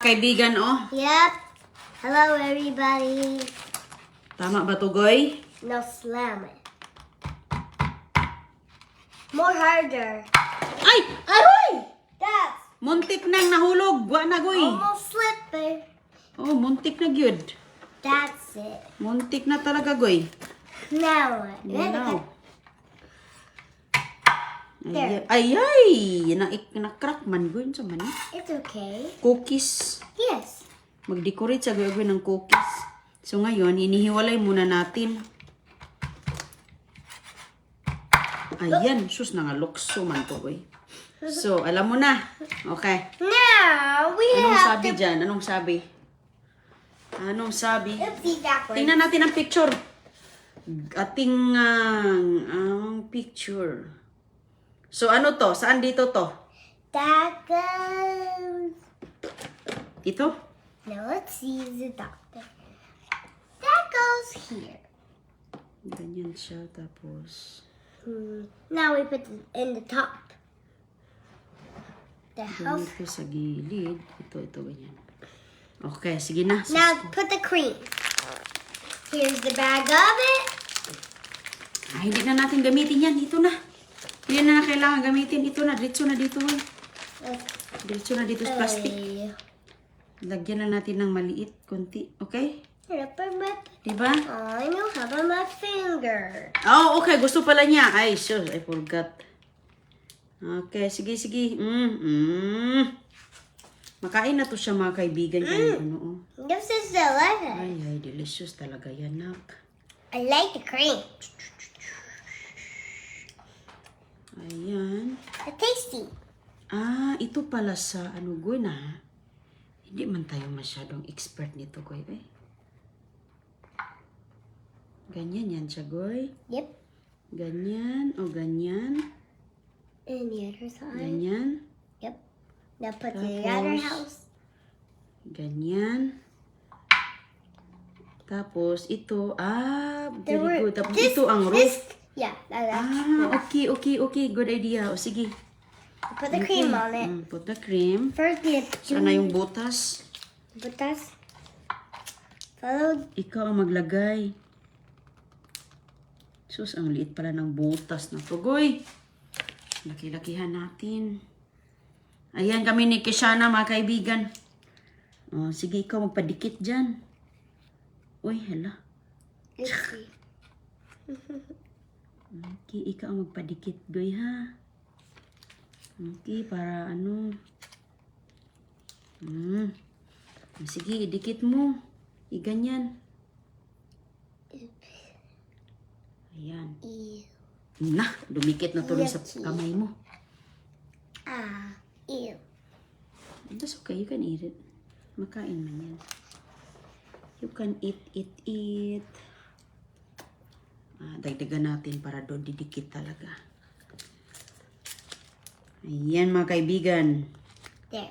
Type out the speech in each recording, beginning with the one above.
kaibigan, oh. Yep. Hello, everybody. Tama ba to, Goy? No, slam it. More harder. Ay! Aroy! That's Muntik nang nahulog. Wa na, Goy. almost slipping. Oh, muntik na gyud. That's it. Muntik na talaga, Goy. Now what? Wow. There. Ay, ay! Na-crack man, Goy. Sa man, It's okay. cookies. Yes. Mag-decorate sa Goy ng cookies. So, ngayon, inihiwalay muna natin. Ayan. Sus, nangalokso man to, Goy. So, alam mo na. Okay. Now we Anong have sabi to. dyan? Anong sabi? Anong sabi? Oopsie, backwards. Tingnan natin ang picture. Ating ang picture. So, ano to? Saan dito to? That goes. Ito? Now let's see the doctor. That goes here. Ganyan siya. Tapos, Now we put it in the top. The house. ganito sa gilid. Ito, ganyan. Okay, sige na. Now put the cream. Here's the bag of it. Hindi na natin gamitin yan. Ito na. Hindi na kailangan gamitin. Ito na. Diretso na dito. Diretso na dito sa plastic. Lagyan na natin ng maliit. Konti. Okay? Diba? I know how about my finger. Oh, okay. Gusto pala niya. Ay, sure. I forgot. Okay. Sige. Makain na to siya, mga kaibigan. Ano, oh. This is delicious. Ay, delicious talaga yan, nak. I like the cream. Ayan. It's tasty. Ah, ito pala sa ano, Goy, na. Hindi man tayo masyadong expert nito, Goy. Ganyan yan siya, Goy. Yep. Ganyan, o ganyan. And the other side. Ganyan. Yep. Now put the other Tapos, house. Ganyan. Tapos, ito, There very were- good. Tapos, this- ito ang roof. this- Yeah, that's Okay. Good idea. O, sige. Put the cream on it. Put the cream. First, we have Sana yung butas. put this. Follow. Ikaw ang maglagay. Sus, ang liit pala ng butas na to, Goy. Laki-lakihan natin. Ayan kami ni Kishana, mga kaibigan. O, sige, ikaw magpadikit dyan. Uy, hala. Let's see. Okay, ikaw ang magpadikit, Goy, ha? Okay, para ano. Sige, idikit mo. Iganyan. Ayan. Ew. Na, dumikit na tuloy sa Yucky. kamay mo. Ew. That's okay, you can eat it. Makain man yan. You can eat. Dagdagan natin para doon didikit talaga. Ayan, mga kaibigan. There.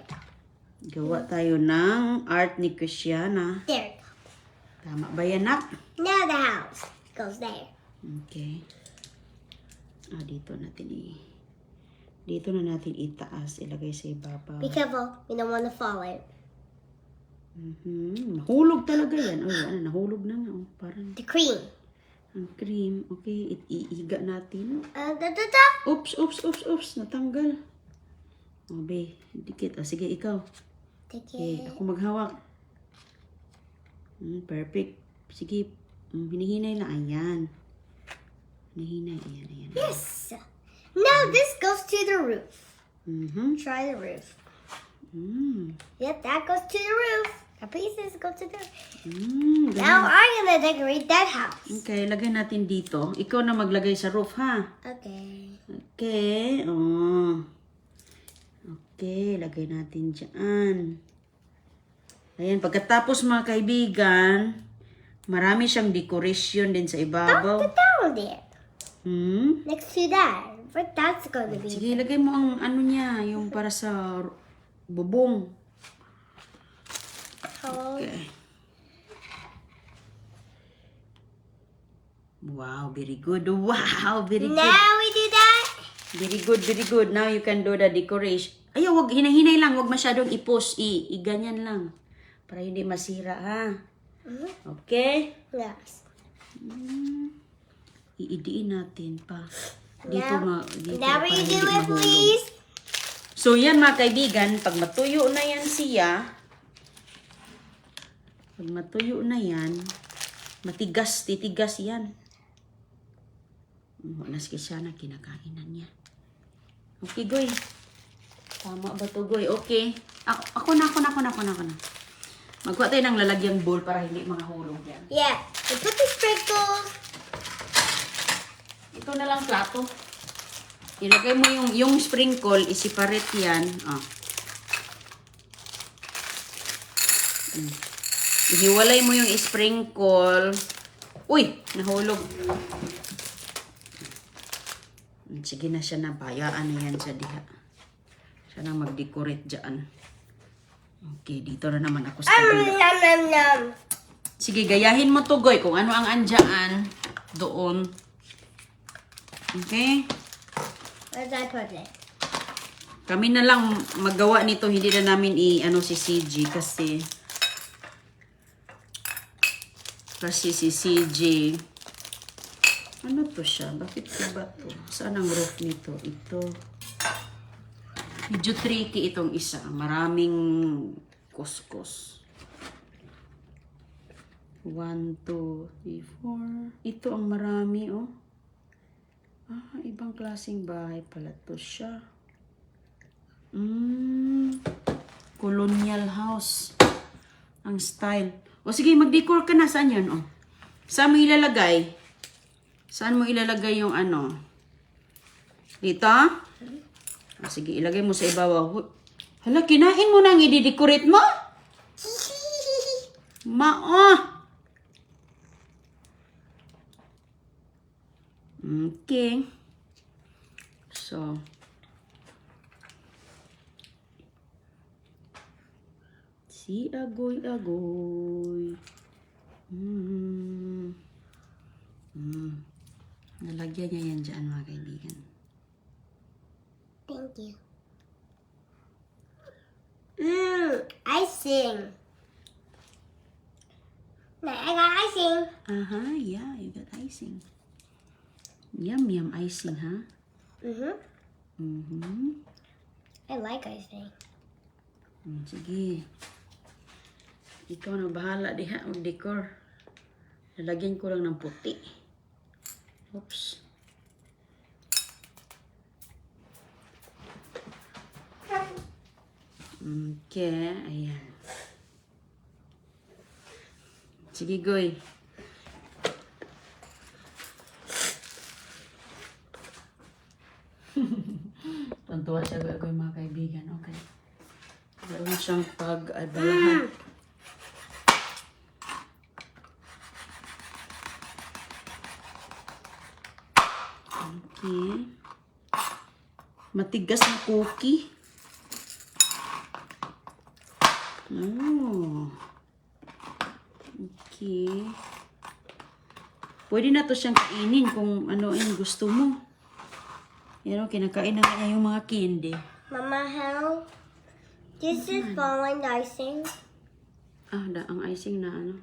Gawa tayo ng art ni Christiana. There. Tama ba yan, nak? Now the house goes there. Okay. Dito na natin itaas. Ilagay sa ibabaw. Be careful. We don't want to fall out. Nahulog talaga yan. Nahulog na nga. Oh, parang The cream. ang cream. Okay, iiga natin. Da. Oops. Natanggal. Oh, be. Dikit. Sige, ikaw. Take Okay, it. ako maghawak. Perfect. Sige. Hinihinay na. Ayan. Hinihinay. Ayan. Yes. Now this goes to the roof. Try. Try the roof. Yep, that goes to the roof. The pieces go to the roof. Now I'm gonna decorate that house. Okay, lagay natin dito. Ikaw na maglagay sa roof, ha? Okay. Okay. Oh. Okay, lagay natin dyan. Ayan, pagkatapos, mga kaibigan, marami siyang decoration din sa ibabaw. Put down there. Next Next to that. But that's gonna be. Sige, lagay mo ang ano niya, yung para sa bubong. Okay. Wow, very good. Wow, very good. Now we do that. Very good. Now you can do the decoration. Ayaw, wag hinahinay lang, wag masyadong i-push, i-ganyan lang. Para hindi masira, ha? Okay? Yes. Iidiin natin pa. Dito Now para you hindi do it, mahulog. please. So, yan mga kaibigan, pag matuyo na yan titigas yan. Wala siya na kinakainan niya. Okay, Goy. Tama ba to, Goy? Okay. Ako na. Magkuha tayo ng lalagyang bowl para hindi mahulog yan. Yeah. And put the sprinkles. Ito na lang plato. Ilagay mo yung sprinkle, i-separate yan. Ihiwalay mo yung sprinkle. Uy! Nahulog. Sige na siya na. Bayaan na yan sa diha. Siya na mag-decorate dyan. Okay, dito na naman ako sa kabila. Sige, gayahin mo to, Goy. Kung ano ang andyan doon. Okay? Where's I put it? Kami na lang magawa nito. Hindi na namin si CJ kasi si CJ ano to siya? Bakit iba to? Saan ang roof nito? Ito. Medyo tricky itong isa. Maraming kuskus. 1, 2, 3, 4. Ito ang marami, oh. Ibang klaseng bahay pala to siya. Colonial house. Ang style. O sige, mag-decor ka na. Saan yun, oh? Saan mo ilalagay? Saan mo ilalagay yung ano? Dito? Sige, ilagay mo sa ibabaw. Hala, kinain mo nang i-decorate mo? Okay. So, si agoy-agoy. Nalagyan niya yan dyan, mga kaibigan. Thank you. Icing. I got icing. Yeah, you got icing. Yum, icing, ha? I like icing. Sige. Ikaw na bahala diha mag-decor. Lalagyan ko lang ng puti. Oops. Okay, ayan. Sige, Goy. Tuntua siya, Goy, mga kaibigan. Okay. Meron siyang pag-abalahan. Okay. Matigas na cookie. Okay. Pwede na to siyang kainin kung ano yung gusto mo. Yan o, kinakain na kaya yung mga candy. Mama, how? This is falling icing. Ang icing na ano.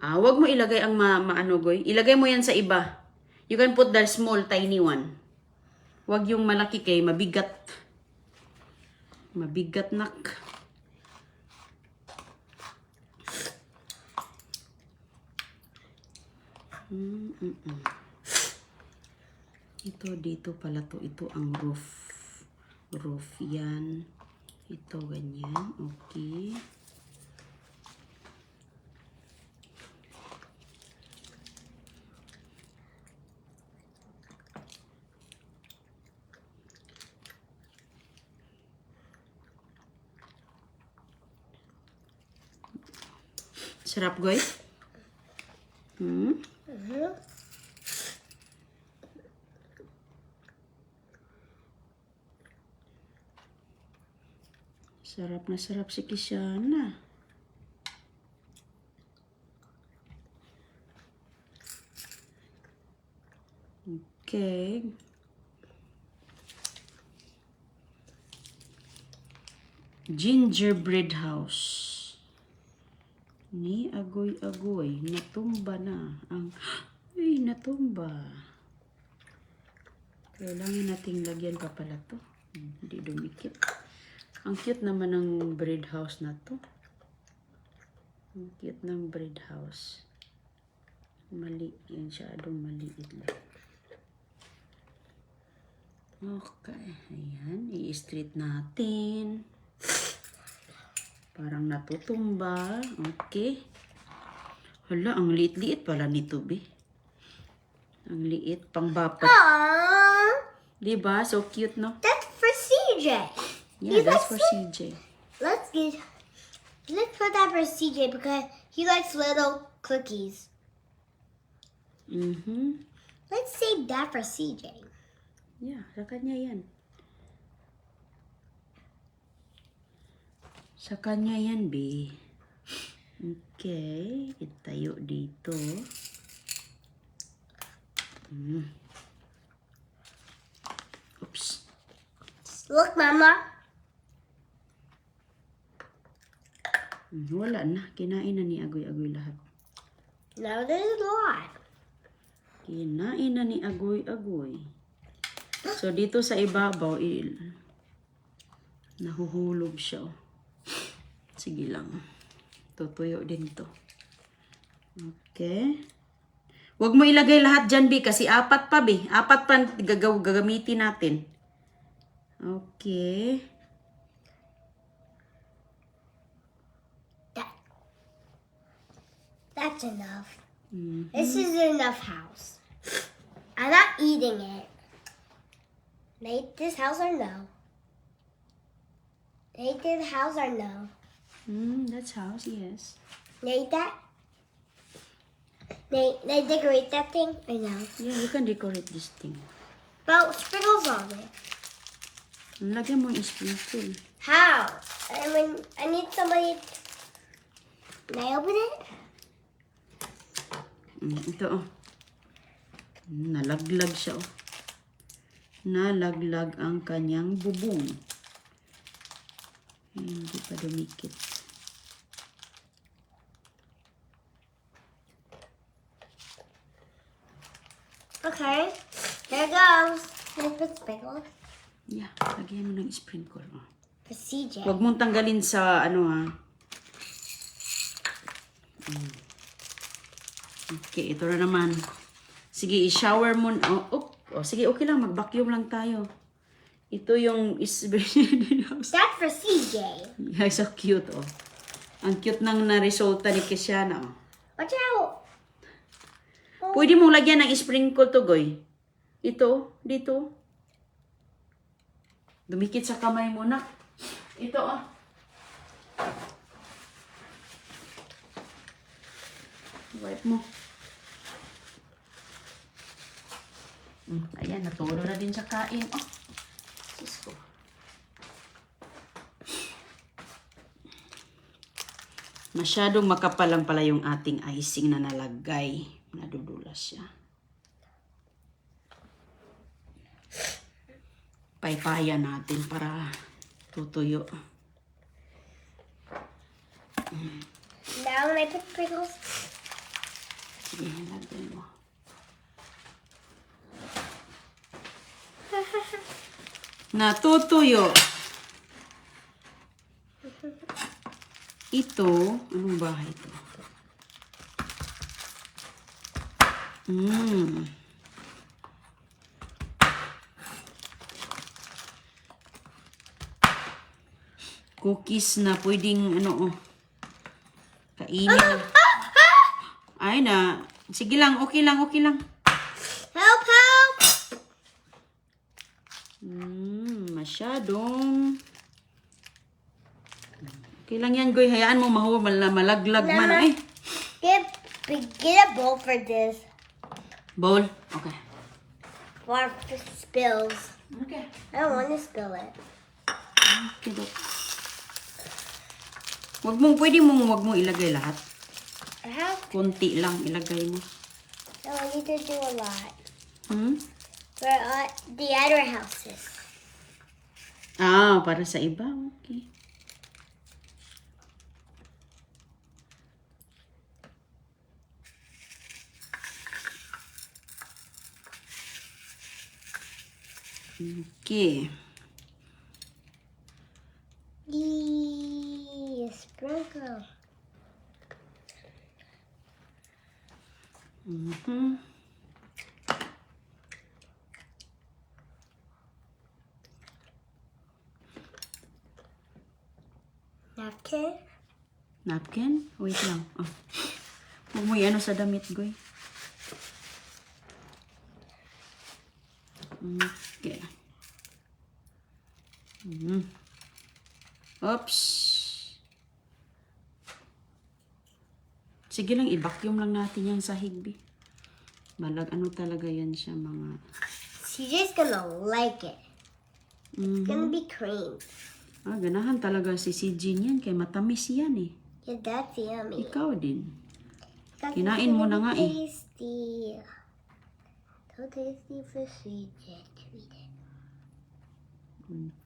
Wag mo ilagay ang maano, Goy. Ilagay mo yan sa iba. You can put the small, tiny one. Wag yung malaki kay mabigat. Mabigat, nak. Ito, dito pala to. Ito ang roof. Roof yan. Ito, ganyan. Okay. Sarap, Goy? Sarap na sarap si Kishana. Okay. Gingerbread house. Ni agoy-agoy. Natumba na. Ay, natumba. Kailangan nating lagyan pa pala to. Hindi dumikit. Ang cute naman ng bread house na to. Ang cute ng bread house. Mali. Yan siya. Maliit lang. Okay. Ayan. I-straight natin. Parang natutumba. Okay. Hala, ang liit-liit pala nito, be. Ang liit. Pangbapat. Aww. Diba? So cute, no? That's for CJ. Yeah, that's for CJ. Let's put that for CJ because he likes little cookies. Let's save that for CJ. Yeah, sa kanya yan. Sa kanya yan, be. Okay. Itayo dito. Oops. Look, Mama. Wala na. Kinain na ni Agoy-Agoy lahat. Now there's a lot. Kinain na ni Agoy-Agoy. So, dito sa ibabaw, nahuhulog siya. Oh. Sige lang. Tutuyo din to. Okay. Huwag mo ilagay lahat dyan, Bi, kasi apat pa, Bi. Apat pa gagamitin natin. Okay. That's enough. This is enough house. I'm not eating it. Make this house or no? Make this house or no? That's house, yes. Make that? They decorate that thing or no? Yeah, you can decorate this thing. But sprinkles on it. Lagyan mo yung sprinkle. How? I need somebody. Can I open it? Ito, oh. Nalaglag siya, oh. Nalaglag ang kanyang bubong. Hindi pa dumikit. Okay, there it goes. Let's put sprinkles. Yeah, lagyan mo ng sprinkle, oh. For CJ. Huwag mong tanggalin sa, ano, ha. Okay, ito na naman. Sige, i-shower mo. Sige, okay lang. Mag-vacuum lang tayo. Ito yung That's for CJ. Yeah, so cute, oh. Ang cute ng na-resulta ni Kesiana, oh. Watch out. Pwede mong lagyan ng sprinkle to, Goy. Ito, dito. Dumikit sa kamay mo, na. Ito, oh. Wipe mo. Ayan, naturo na din sa kain. Oh, sis ko. Masyadong makapal lang pala yung ating icing na nalagay. Nadudulas siya. Paypayan natin para tutuyo. Now when I put sprinkles. Sige, lagyan mo. Natutuyo. Ito, anong bahay ito? Cookies na pwedeng, kainin na. Ay na. Sige lang, okay lang, okay lang. Help, help! Masyadong. Okay lang yan, Goy. Hayaan mo, malaglag man. Mama, Ay. Get a bowl for this. Bowl? Okay. For spills. Okay. I don't want to spill it. Okay, Dok. Wag mong ilagay lahat. I have. Kunti lang ilagay mo. No, I need to do a lot. For the other houses. Ah, para sa iba. Okay. Okay. Sprinkle. Napkin. Napkin? Wait lang. Oh. Huwag mo yan sa damit, Goy. Okay. Oops. Sige lang, i-vacuum lang natin yan sa higbi. Balag, ano talaga yan siya, mga... CJ's gonna like it. It's gonna be cream. Ah, ganahan talaga si CJ niyan, kay matamis yan eh. Yeah, that's yummy. Ikaw din. That's Kinain mo na nga eh. tasty. So tasty for CJ to eat it.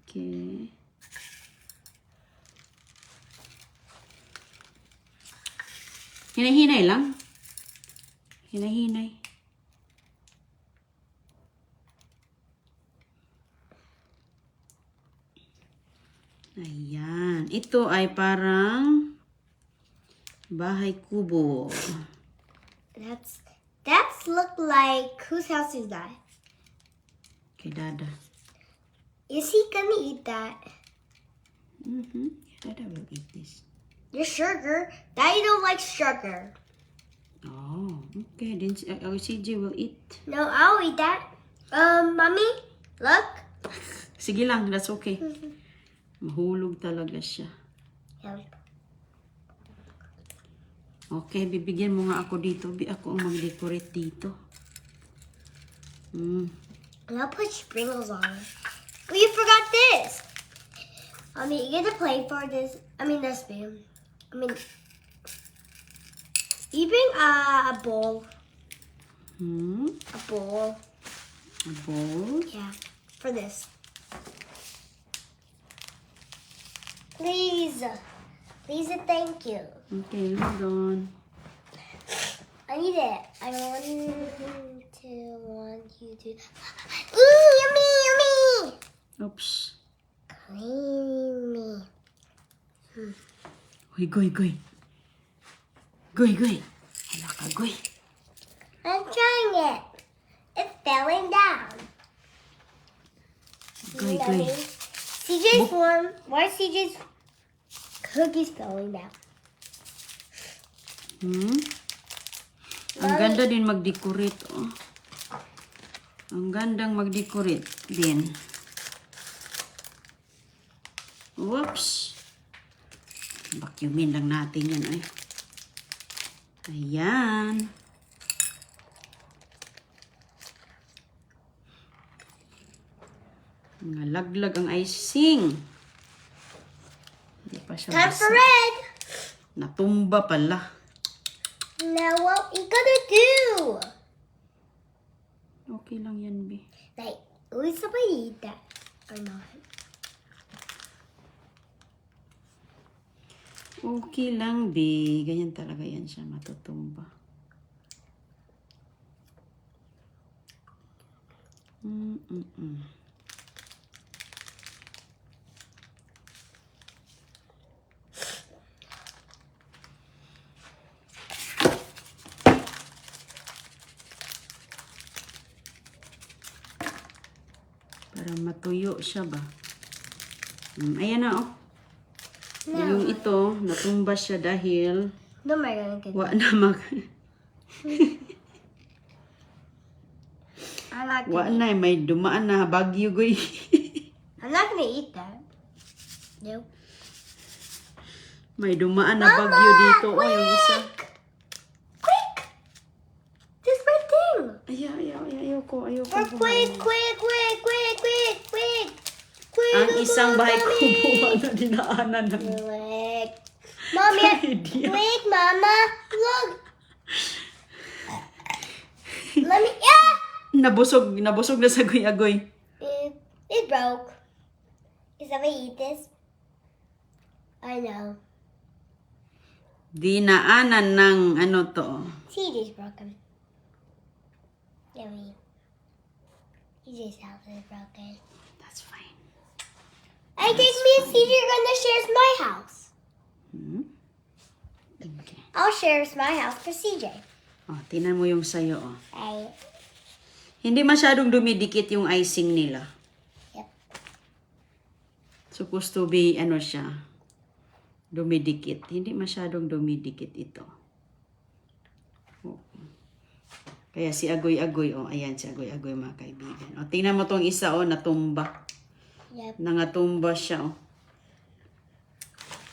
Okay. Hinay-hinay lang. Hinay-hinay. Ayan. Ito ay parang bahay kubo. That's look like, whose house is that? Kay Dada. Is he gonna eat that? Dada will eat this. Your sugar? Daddy don't like sugar. Oh, okay. Then CJ will eat. No, I'll eat that. Mommy, look. Sige lang, that's okay. Mahulog talaga siya. Yum. Okay, bibigyan mo nga ako dito. Ako ang mag-decorate dito. And I'll put sprinkles on it. But you forgot this. You get to play for this. This spoon. You bring a bowl. A bowl. A bowl? Yeah, for this. Please. Please and thank you. Okay, hold on. I need it. I want you to. Ooh, yummy, yummy. Oops. Creamy. Uy, Goy, Goy. Goy, Goy. Hala ka, Goy. I'm trying it. It's falling down. Goy, Goy. CJ's one. Why is CJ's cookies falling down? Ang ganda din mag-decorate, oh. Ang gandang mag-decorate din. Whoops. Vacuumin lang natin yan, ay. Ayan. Nalaglag ang icing. Hindi pa siya Time basa. for red. Natumba pala. Now what you gonna do? Okay lang yan, B. Like, will somebody eat that or not? Okay lang, B. Ganyan talaga yan siya, matutumba. Para matuyo siya ba? Ayan na, oh. No. Yung ito, natumba siya dahil No, my gonna get wa na mag... I'm not wa gonna. na, may dumaan na bagyo, Goy. I'm not gonna eat that. Nope. May dumaan na bagyo dito. Oh, yung isa. Quick! This red thing! Ayoko. Quick! Ang isang bahay kubo na dinaanan ng... Quick! Mommy, Idea. quick, Mama! Look! Let me, yeah! Nabusog na sa Goy-agoy. It broke. Is somebody eat this? I know. Dinaanan ng ano to. CJ's broken. Yummy. CJ's house is broken. That's fine. I think me and CJ are gonna share my house. Hmm? Okay. I'll share my house for CJ. Oh, tingnan mo yung sayo, oh. Right. Hindi masyadong dumidikit yung icing nila. Yep. Supposed to be, ano siya, dumidikit. Hindi masyadong dumidikit ito. Oh. Kaya si Agoy-Agoy, oh, ayan si Agoy-Agoy mga kaibigan. Oh, tingnan mo tong isa, oh, natumba. Yep. Nangatumba siya, oh.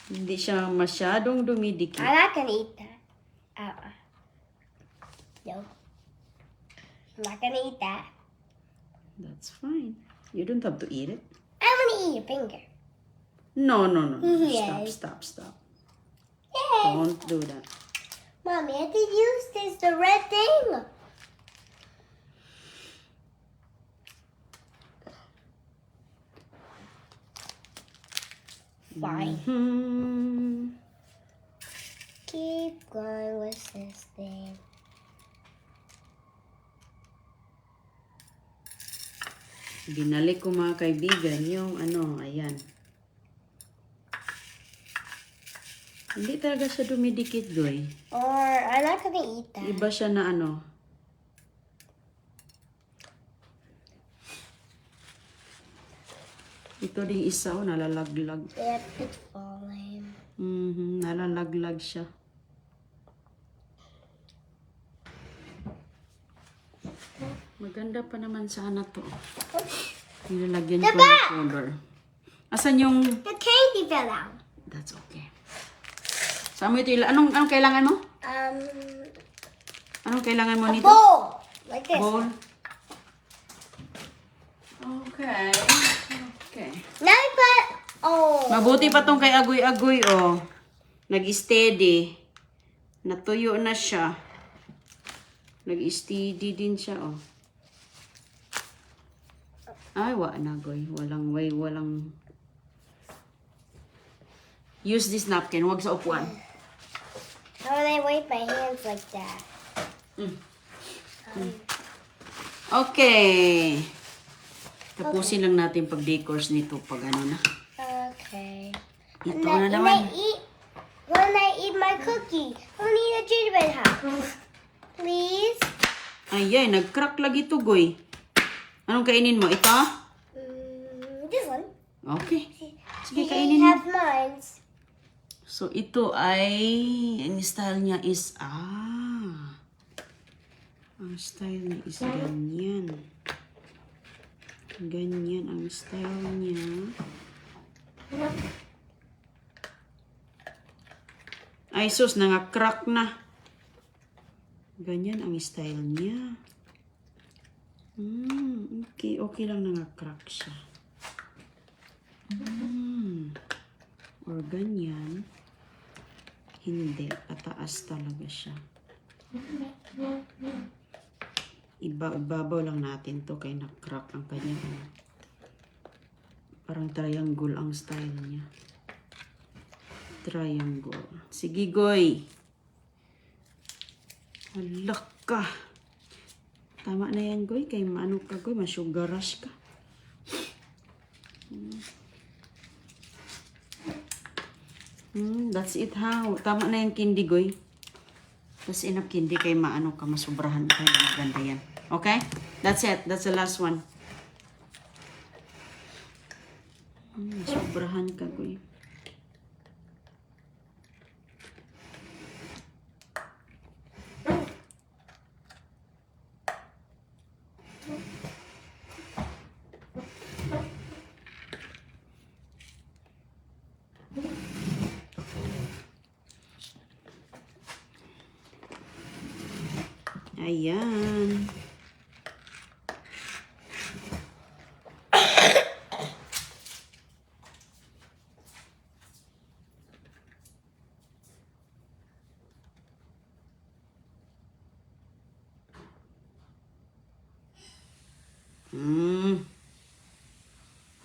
Hindi siya masyadong dumidikit. I'm not gonna eat that. No. I'm not gonna eat that. That's fine. You don't have to eat it. I wanna eat your finger. No, no, no. Yay. Stop. Yay! Don't do that. Mommy, I can use this, the red thing. Fine. Hmm. Keep going with this thing. Binalik ko mga kaibigan yung ano, ayan. Hindi talaga siya dumidikit, Goy. Or I'm not gonna eat that. Iba siya na ano. Ito ding isa, oh, nalalaglag. Yep, it's falling. Nalalaglag siya. Maganda pa naman sana to. Nilalagyan ko ng color. Asan yung... The candy fell out. That's okay. Saan mo ito anong kailangan mo? Anong kailangan mo nito? Bowl! Like this. Bowl? Okay. Okay. Now I put... Oh. Mabuti pa tong kay Agoy-Agoy, oh. Nag-steady. Natuyo na siya. Nag-steady din siya, oh. Ay, na, Goy. Walang... Use this napkin. Huwag sa upuan. How would I wipe my hands like that? Okay. Tapusin lang natin pag-decors nito pag ano na. Okay. Ito na naman. When I eat my cookie, I need a gingerbread house. Please? Ay, nag-crack lagi ito, Goy. Anong kainin mo? Ito? This one. Okay. Sige, You kainin mo. have mine. So, ito ay, ang style niya is, ang style niya is ganyan. Ganyan ang style niya. Ay, sus, nanga-crack na. Ganyan ang style niya. Okay lang nanga-crack siya. Or ganyan. Hindi. Pataas talaga siya. Ibabaw lang natin to kay na-crack ang kanyang parang triangle ang style niya. Triangle. Sige, Goy. Halak ka. Tama na yan, Goy. Kay maano ka, Goy. Ma-sugar rush ka. That's it, ha. Tama na yung candy, Goy. That's enough candy kay maano ka, masubrahan ka. Maganda yan. Okay? That's it. That's the last one. Masubrahan ka, Goy. Ayan.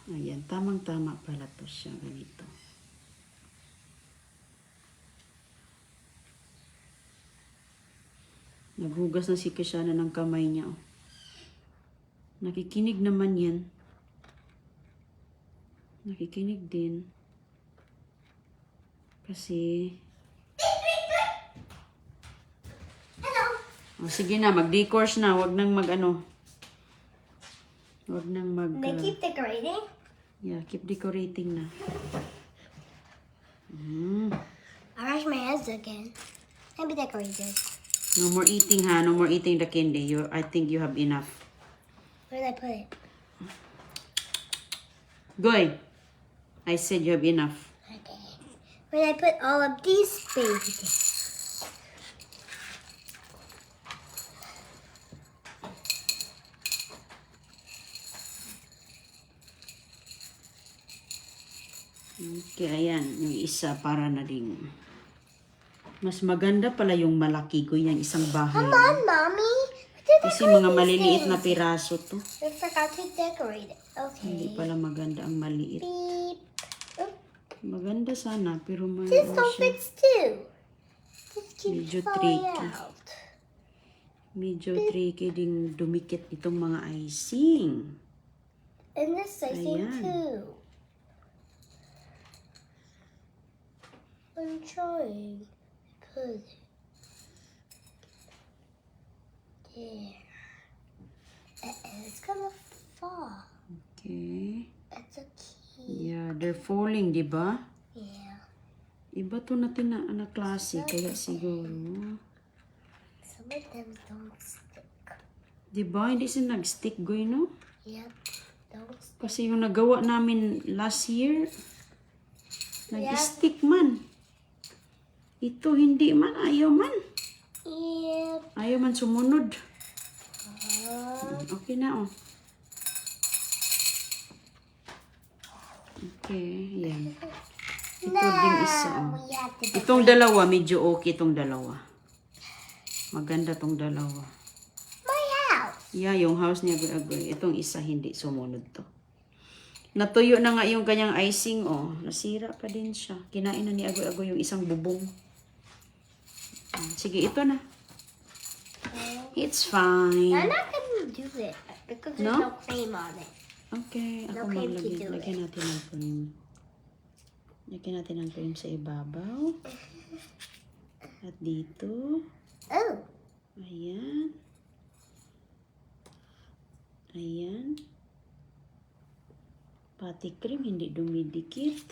Ayan, tamang-tama pala to siya ganito. Naghugas na si Kishana ng kamay niya. Oh. Nakikinig naman yan. Nakikinig din. Kasi... O, sige na, mag-decors na. Huwag nang mag-ano. Huwag nang mag... They keep decorating? Yeah, keep decorating na. I wash my hands again. Maybe decorating. No more eating, ha? No more eating the candy. I think you have enough. Where did I put it? Goy. I said you have enough. Okay. Where did I put all of these babies? Okay, ayan. Yung isa para na ding... Mas maganda pala yung malaki ko yung isang bahay. Come on, Mommy. We did Kasi decorate mga these maliliit things. na piraso to. We forgot to decorate it. Hindi Okay. pala maganda ang maliit. Beep. Oop. Maganda sana, pero may This ano don't siya. fix too. This Medyo keeps falling tricky. out. Medyo tricky ding dumikit itong mga icing. And this I think Ayan. too. I'm trying. Put it there. It's gonna fall. Okay. It's a key. Yeah, they're falling, di ba? Yeah. Iba to natin na klase, kaya siguro. Some of them don't stick. Di ba? Hindi siya nag-stick, Goy, no? Yep. Don't stick. Kasi yung nagawa namin last year, nag-stick man. Ito hindi man, ayaw man. Yep. Ayaw man sumunod. Okay na, oh. Okay, yan. Ito ding isa, oh. We have to Itong dalawa, medyo okay itong dalawa. Maganda tong dalawa. my house. Yeah, yung house niya, Agoy. Itong isa, hindi sumunod to. Natuyo na nga yung kanyang icing, oh. Nasira pa din siya. Kinain na ni Agoy yung isang bubong. Sige, ito na. It's fine. I'm not gonna do it because there's No? no cream on it. Okay, ako Okay, maglagyan. do it. Lagyan natin ng cream. Lagyan natin ng cream sa ibabaw. At dito. Oh. Ayan. Ayan. Pati cream, hindi dumidikit.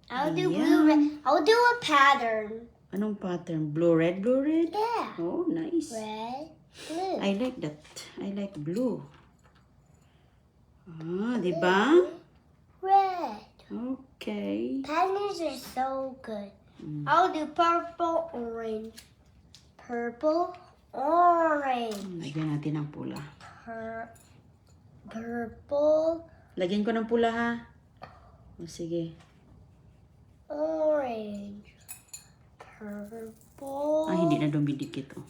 I'll do Yeah. blue. I'll do a pattern. Anong pattern? Blue, red, blue, red? Yeah. Oh, nice. Red, blue. I like that. I like blue. Ah, di ba? Red. Okay. Patterns are so good. Mm. I'll do purple, orange. Purple, orange. Lagyan natin ng pula. Purple, Lagyan ko ng pula, ha? O, sige. orange. Purple. Ah, hindi na dumidikit, oh.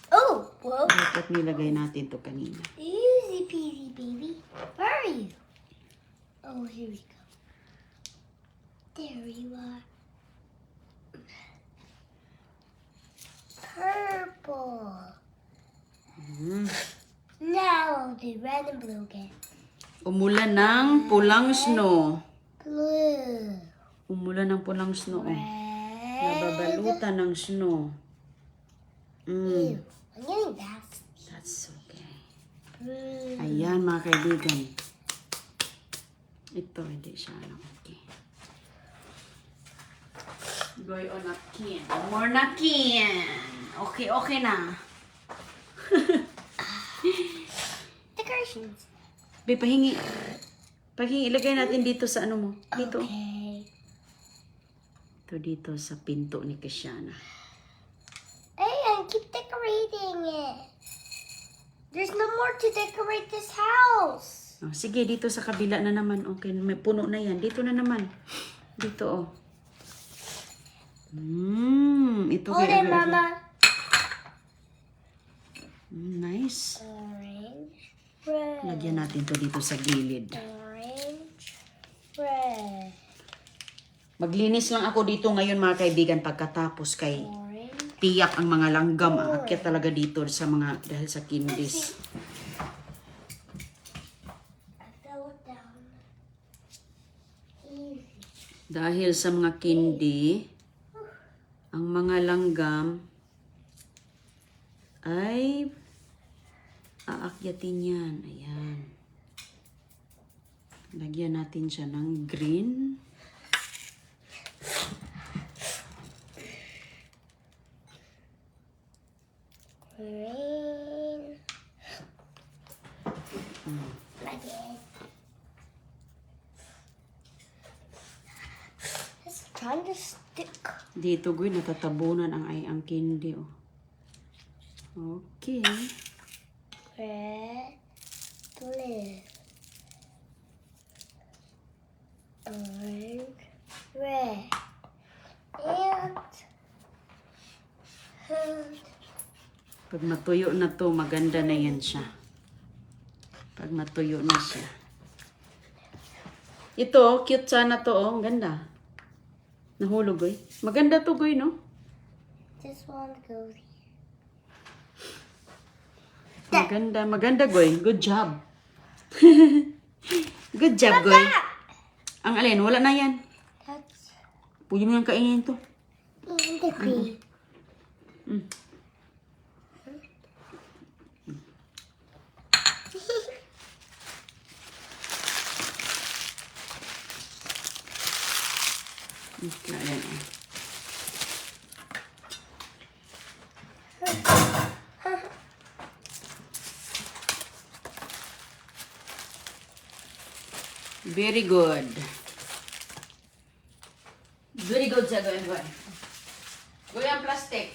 Oh, whoa. Dapat nilagay natin to kanina. Easy peasy, baby. Where are you? Oh, here we go. There you are. Purple. Hmm. Now I'll do red and blue again. Umulan ng pulang snow. Blue. Umulan ng pulang snow, oh. Red. Nababalutan ng snow. Ew. I'm getting that. That's okay. Blue. Ayan, mga kaibigan. Ito, hindi siya okay. Goy on napkin. More napkin. Okay, okay na. Decorations. Be, pahingi. Pahingi, ilagay natin dito sa ano mo. Dito. Okay. Ito dito sa pinto ni Kasiana. Hey, I keep decorating it. There's no more to decorate this house. Oh, sige, dito sa kabila na naman. Okay, may puno na yan. Dito na naman. Dito, oh. Ito Hold kay it, Mama. Nice. Orange, red. Lagyan natin to dito sa gilid. Orange, red. Maglinis lang ako dito ngayon, mga kaibigan, pagkatapos kay Orange. tiyak ang mga langgam. Aakyat talaga dito sa mga, dahil sa candies. Dahil sa mga candy, ang mga langgam ay aakyatin yan. Ayan. Lagyan natin siya ng green. Green. Again. It's trying to stick. Dito, Goy, natatabunan ang candy. Oh. Okay. Red. Blue. Orange. Red. And Pag matuyo na to, maganda na yan siya. Pag matuyo na siya. Ito, cute sana to, oh. Ang ganda. Nahulog, Goy. Maganda to, Goy, no? this one goes here. Maganda, maganda, Goy. Good job. Good job, Goy. Ang alin, wala na yan. That's Pwede mo yung kainin to. the green. Ayan, oh. Very good. Very good siya, Goy. Goy ang plastic.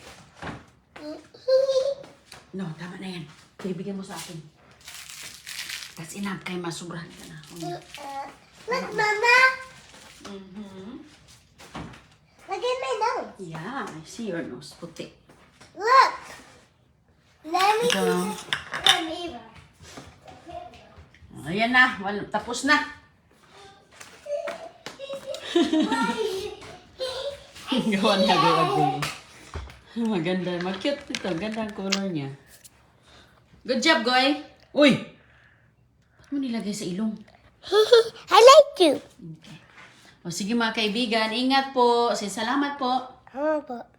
No, tama na yan. Bibigyan mo sa akin. That's enough kay masubrahan ka na. Look, Mama. Mm-hmm. Look at my nose. Yeah, I see your nose. Puti. Look. Let me Ito. Let me. Ayan na. Well, tapos na. Gawa na gawa. Maganda. Mag-cute ito. Ganda ang color niya. Good job, Goy. Uy! Ano mo nilagay sa ilong? I like you. Okay. O sige mga kaibigan, ingat po. Salamat po. How about